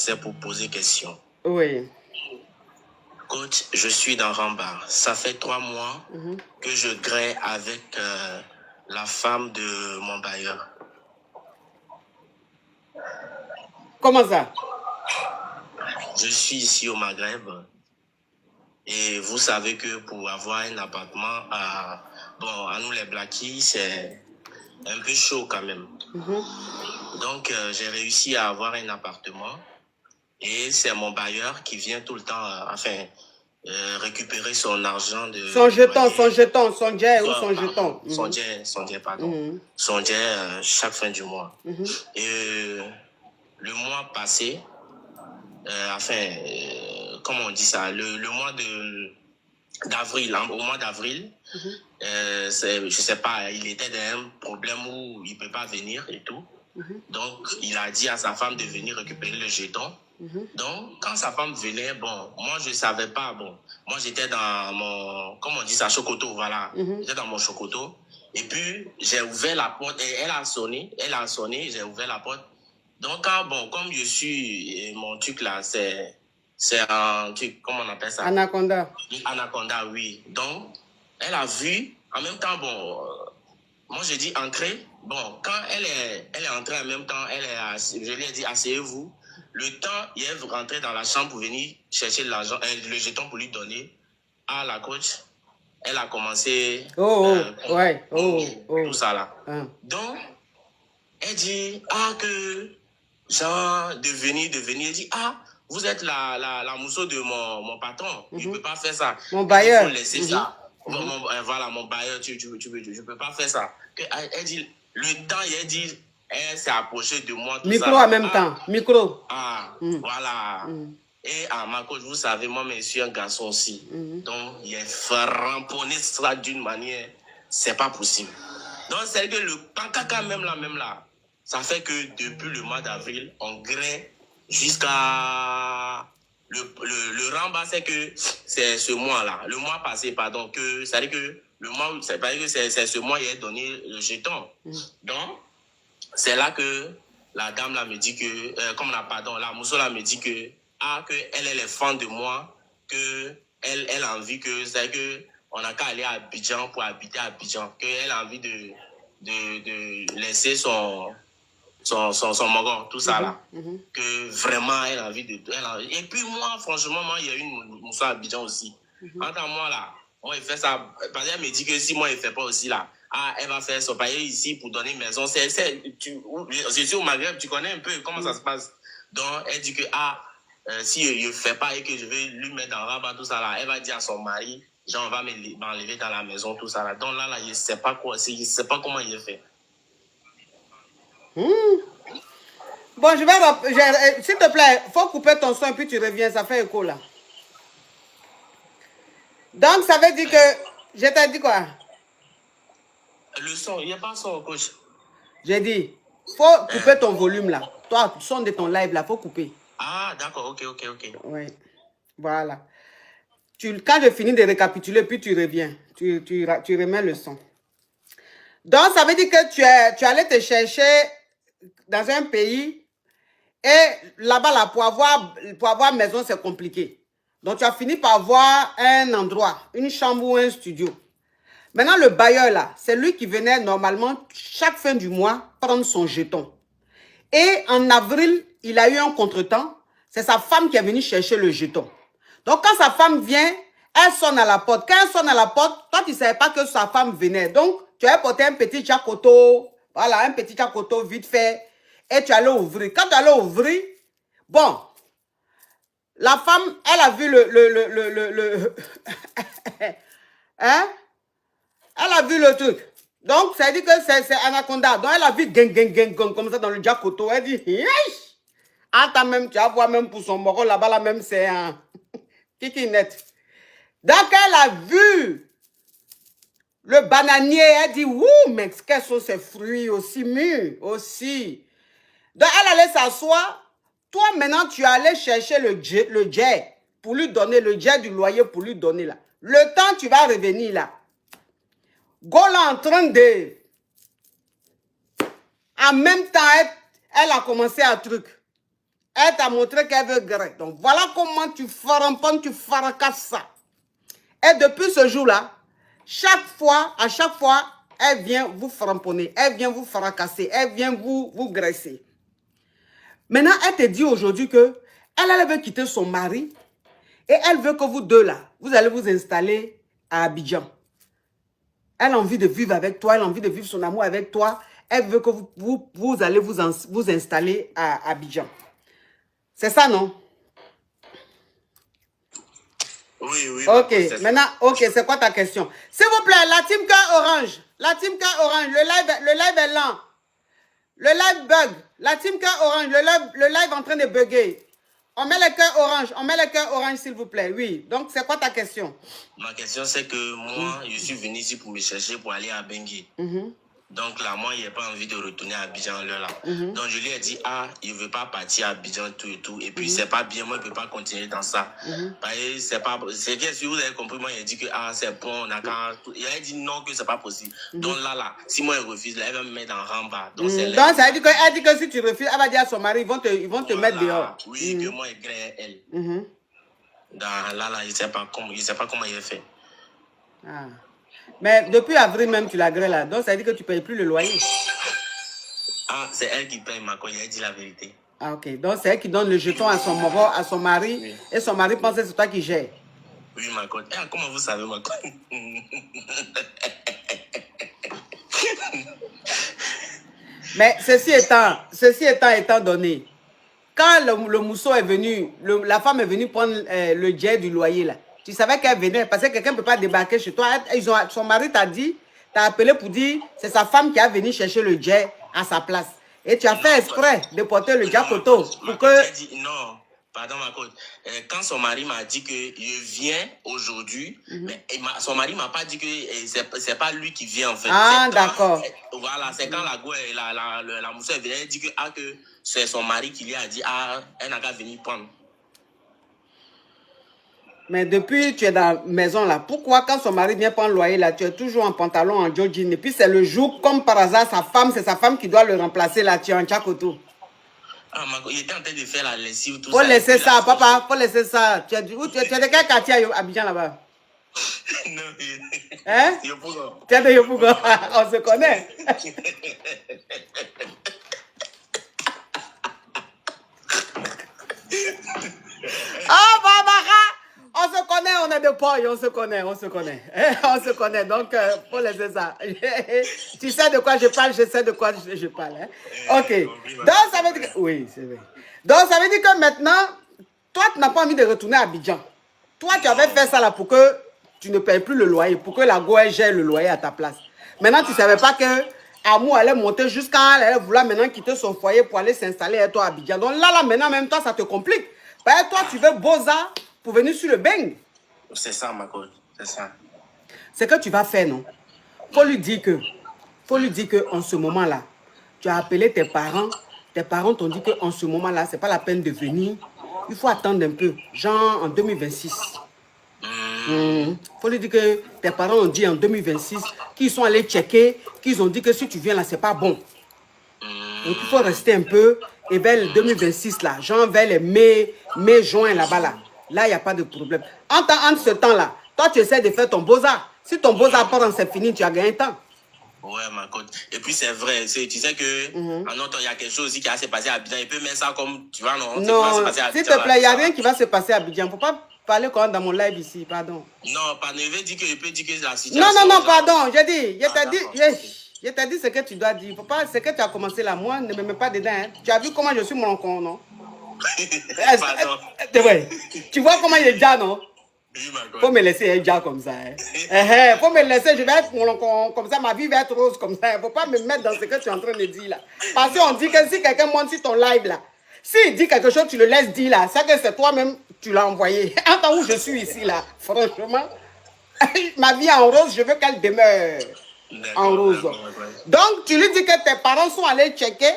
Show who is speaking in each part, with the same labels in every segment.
Speaker 1: c'est pour poser question.
Speaker 2: Oui.
Speaker 1: Coach, je suis dans Ramba. Ça fait 3 mois que je graille avec la femme de mon bailleur.
Speaker 2: Comment ça?
Speaker 1: Je suis ici au Maghreb. Et vous savez que pour avoir un appartement à nous les Blackies, c'est un peu chaud quand même. Donc, j'ai réussi à avoir un appartement. Et c'est mon bailleur qui vient tout le temps, récupérer son argent de...
Speaker 2: Son jeton, son jet ou son jeton.
Speaker 1: Son jet, pardon. Son jet chaque fin du mois. Et le mois passé, comment on dit ça, le mois d'avril, au mois d'avril, je sais pas, il était dans un problème où il peut pas venir et tout. Donc, il a dit à sa femme de venir récupérer le jeton. Donc, quand sa femme venait, moi, je savais pas, moi, j'étais dans mon, comment on dit ça, chocoto, voilà. J'étais dans mon chocoto. Et puis, j'ai ouvert la porte et elle a sonné, j'ai ouvert la porte. Donc, comme je suis, mon truc là, c'est un truc, comment on appelle ça?
Speaker 2: Anaconda.
Speaker 1: Anaconda, oui. Donc, elle a vu, en même temps, moi, j'ai dit entrer. Quand elle est entrée en même temps, je lui ai dit, asseyez-vous. Le temps, il est rentré dans la chambre pour venir chercher l'argent, le jeton pour lui donner à la coach. Elle a commencé tout ça là. Donc, elle dit, que genre, de venir, elle dit, vous êtes la mousseau de mon patron, il ne peut pas faire ça.
Speaker 2: Mon bailleur.
Speaker 1: Il faut laisser ça. Voilà, mon bailleur, tu peux pas faire ça. Elle dit, le temps, elle dit, elle s'est approchée de moi. Tout
Speaker 2: micro
Speaker 1: ça,
Speaker 2: en même temps, micro.
Speaker 1: Voilà. Et ma coach, vous savez, moi, je suis un garçon aussi. Donc, il est framponné ça d'une manière, c'est pas possible. Donc, c'est que le pancaka même là, ça fait que depuis le mois d'avril, on graine jusqu'à le ramba, c'est que c'est ce mois-là, le mois passé, pardon, que ça veut dire que le mois, c'est pas que c'est ce mois, il a donné le jeton. Donc, c'est là que la dame là me dit que, la mousseau là me dit que, que elle est fan de moi, que elle a envie que, c'est que on a qu'à aller à Abidjan pour habiter à Abidjan, qu'elle a envie de laisser son mogon, tout ça là. Que vraiment, elle a envie de... Et puis moi, franchement, il y a une mousseau à Abidjan aussi. Quant à moi là, moi, il fait ça, parce qu'elle me dit que si moi, il ne fait pas aussi là, elle va faire son papier ici pour donner une maison. Je suis au Maghreb, tu connais un peu comment ça se passe. Donc, elle dit que, si je ne fais pas et que je vais lui mettre dans Rabat, tout ça là, elle va dire à son mari, genre, on va m'enlever dans la maison, tout ça là. Donc là, je ne sais pas quoi, je ne sais pas comment il fait.
Speaker 2: Bon, s'il te plaît, il faut couper ton son et puis tu reviens, ça fait écho là. Donc, ça veut dire que, je t'ai dit quoi?
Speaker 1: Le son, il n'y a pas de son, coach.
Speaker 2: J'ai dit, faut couper ton volume là. Toi, le son de ton live là, faut couper.
Speaker 1: D'accord, ok.
Speaker 2: Oui, voilà. Quand je finis de récapituler, puis tu reviens. Tu remets le son. Donc, ça veut dire que tu allais te chercher dans un pays et là-bas, là, pour avoir maison, c'est compliqué. Donc, tu as fini par avoir un endroit, une chambre ou un studio. Maintenant, le bailleur, là, c'est lui qui venait normalement chaque fin du mois prendre son jeton. Et en avril, il a eu un contretemps. C'est sa femme qui est venue chercher le jeton. Donc, quand sa femme vient, elle sonne à la porte. Quand elle sonne à la porte, toi, tu ne savais pas que sa femme venait. Donc, tu as porté un petit chakoto. Voilà, un petit chakoto vite fait. Et tu allais ouvrir. Quand tu allais ouvrir, bon, la femme, elle a vu hein? Elle a vu le truc. Donc, ça dit que c'est Anaconda. Donc, elle a vu gang, comme ça dans le Jacoto. Elle dit, yesh! Même, tu vas voir même pour son moron là-bas, là même, c'est un kiki net. Donc, elle a vu le bananier. Elle dit, ouh, mais quels sont ces fruits aussi mûrs, aussi. Donc, elle allait s'asseoir. Toi, maintenant, tu allais chercher le jet pour lui donner, le jet du loyer pour lui donner là. Le temps, tu vas revenir là. Gola en train de... En même temps, elle a commencé un truc. Elle t'a montré qu'elle veut gré. Donc, voilà comment tu faremponnes, tu fracasses ça. Et depuis ce jour-là, à chaque fois, elle vient vous framponner, elle vient vous fracasser, elle vient vous graisser. Maintenant, elle te dit aujourd'hui que elle veut quitter son mari et elle veut que vous deux là, vous allez vous installer à Abidjan. Elle a envie de vivre avec toi, elle a envie de vivre son amour avec toi. Elle veut que vous allez vous installer à Abidjan. C'est ça, non?
Speaker 1: Oui, oui.
Speaker 2: Ok, maintenant, ok, c'est quoi ta question? S'il vous plaît, la team cœur orange, le live est lent. Le live bug, la team cœur orange, le live est en train de bugger. On met les cœurs orange, s'il vous plaît. Oui, donc c'est quoi ta question?
Speaker 1: Ma question, c'est que moi, je suis venu ici pour me chercher pour aller à Bangui. Donc là, moi, il n'ai pas envie de retourner à Abidjan là. Donc je lui ai dit, il ne veut pas partir à Abidjan, tout et tout. Et puis, c'est pas bien, moi, je ne peux pas continuer dans ça. C'est que si vous avez compris, moi, il a dit que c'est bon, on a qu'à. Il a dit non, que c'est pas possible. Donc là, si moi, je refuse, là, elle va me mettre en ramba. Donc,
Speaker 2: donc ça dit que si tu refuses, elle va dire à son mari, ils vont te mettre dehors.
Speaker 1: Oui, que moi, je grée elle. Dans là, je ne sais pas comment il a fait.
Speaker 2: Mais depuis avril même, tu la grées là. Donc, ça veut dire que tu ne payes plus le loyer.
Speaker 1: C'est elle qui paye, ma cogne. Elle dit la vérité.
Speaker 2: Ok. Donc, c'est elle qui donne le jeton à son mari. Oui. Et son mari pense que c'est toi qui gères.
Speaker 1: Oui, ma cogne. Comment vous savez, ma cogne?
Speaker 2: Mais ceci étant donné, quand le mousseau est venu, la femme est venue prendre le jet du loyer là. Tu savais qu'elle venait parce que quelqu'un ne peut pas débarquer chez toi. Son mari t'a appelé pour dire c'est sa femme qui a venu chercher le jet à sa place. Et tu as fait exprès de porter le diacoto pour que...
Speaker 1: Non, pardon ma coach. Quand son mari m'a dit que je viens aujourd'hui, mais son mari m'a pas dit que c'est pas lui qui vient en fait.
Speaker 2: D'accord.
Speaker 1: Voilà, c'est quand la mousseau vient, elle dit que c'est son mari qui lui a dit elle n'a qu'à venir prendre.
Speaker 2: Mais depuis, tu es dans la maison là. Pourquoi quand son mari vient prendre le loyer là, tu es toujours en pantalon, en jogging. Et puis c'est le jour, comme par hasard, c'est sa femme qui doit le remplacer là. Tu es en tchakoto.
Speaker 1: Il était en train de faire la lessive, tout
Speaker 2: ça. Faut laisser ça, papa. Faut laisser ça. Tu es de quel quartier à Abidjan là-bas?
Speaker 1: Non,
Speaker 2: hein?
Speaker 1: Yopougon.
Speaker 2: Tu es de Yopougon. On se connaît. Oh, Barbara! On se connaît, on est de poils, on se connaît. On se connaît, donc faut laisser ça. Tu sais de quoi je parle, je sais de quoi je parle. Hein? Ok. Donc ça veut dire que... Oui, c'est vrai. Donc ça veut dire que maintenant, toi tu n'as pas envie de retourner à Abidjan. Toi tu avais fait ça là pour que tu ne payes plus le loyer, pour que la Goël gère le loyer à ta place. Maintenant tu ne savais pas que Amour allait monter jusqu'à elle allait vouloir maintenant quitter son foyer pour aller s'installer à toi à Abidjan. Donc là maintenant même toi ça te complique. Parce que toi tu veux Beaux-Arts pour venir sur le bang.
Speaker 1: C'est ça, ma coach. C'est ça.
Speaker 2: C'est que tu vas faire, non? Faut lui dire que en ce moment-là, tu as appelé tes parents. Tes parents t'ont dit qu'en ce moment-là, c'est pas la peine de venir. Il faut attendre un peu. Genre en 2026. Faut lui dire que tes parents ont dit en 2026 qu'ils sont allés checker, qu'ils ont dit que si tu viens là, c'est pas bon. Donc il faut rester un peu. Et vers le 2026 là, genre vers les mai, juin là-bas là. Là, il n'y a pas de problème. Entre ce temps-là, toi, tu essaies de faire ton Beaux-Arts. Si ton Beaux-Arts part, c'est fini, tu as gagné temps.
Speaker 1: Ouais, ma coach. Et puis, c'est vrai. Tu sais que, en autre, il y a quelque chose aussi qui va se passer à Abidjan. Il peut mettre ça comme, tu vois, non?
Speaker 2: Non, s'il te plaît, il n'y a rien qui va se passer à Abidjan. Il ne faut pas parler comme dans mon live ici, pardon.
Speaker 1: Non, pas ne veut dire que je peux dire que la situation...
Speaker 2: Non, pardon. J'ai dit, je t'ai dit ce que tu dois dire. Faut pas, ce que tu as commencé là, moi, ne me mets pas dedans. Hein. Tu as vu comment je suis mon con, non? Ouais. Tu vois comment il est déjà, non? Faut me laisser déjà comme ça. Hein. Faut me laisser, je vais être comme ça, ma vie va être rose comme ça. Faut pas me mettre dans ce que tu es en train de dire là. Parce qu'on dit que si quelqu'un monte sur ton live là, s'il dit quelque chose, tu le laisses dire là, c'est que c'est toi-même, tu l'as envoyé. En tant où je suis ici là, franchement, ma vie en rose, je veux qu'elle demeure en rose. Donc, tu lui dis que tes parents sont allés checker.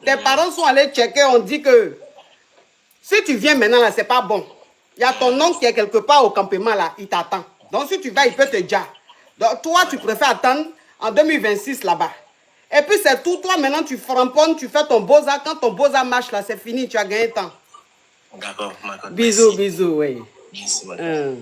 Speaker 2: Tes parents sont allés checker, on dit que si tu viens maintenant là, c'est pas bon. Il y a ton oncle qui est quelque part au campement là, il t'attend. Donc si tu vas, il peut te dire. Donc toi, tu préfères attendre en 2026 là-bas. Et puis c'est tout. Toi, maintenant, tu framponnes, tu fais ton beaux-arts. Quand ton beaux-arts marche là, c'est fini. Tu as gagné temps.
Speaker 1: D'accord, ma cote.
Speaker 2: Bisous, bisous, oui.
Speaker 1: Merci, ma cote.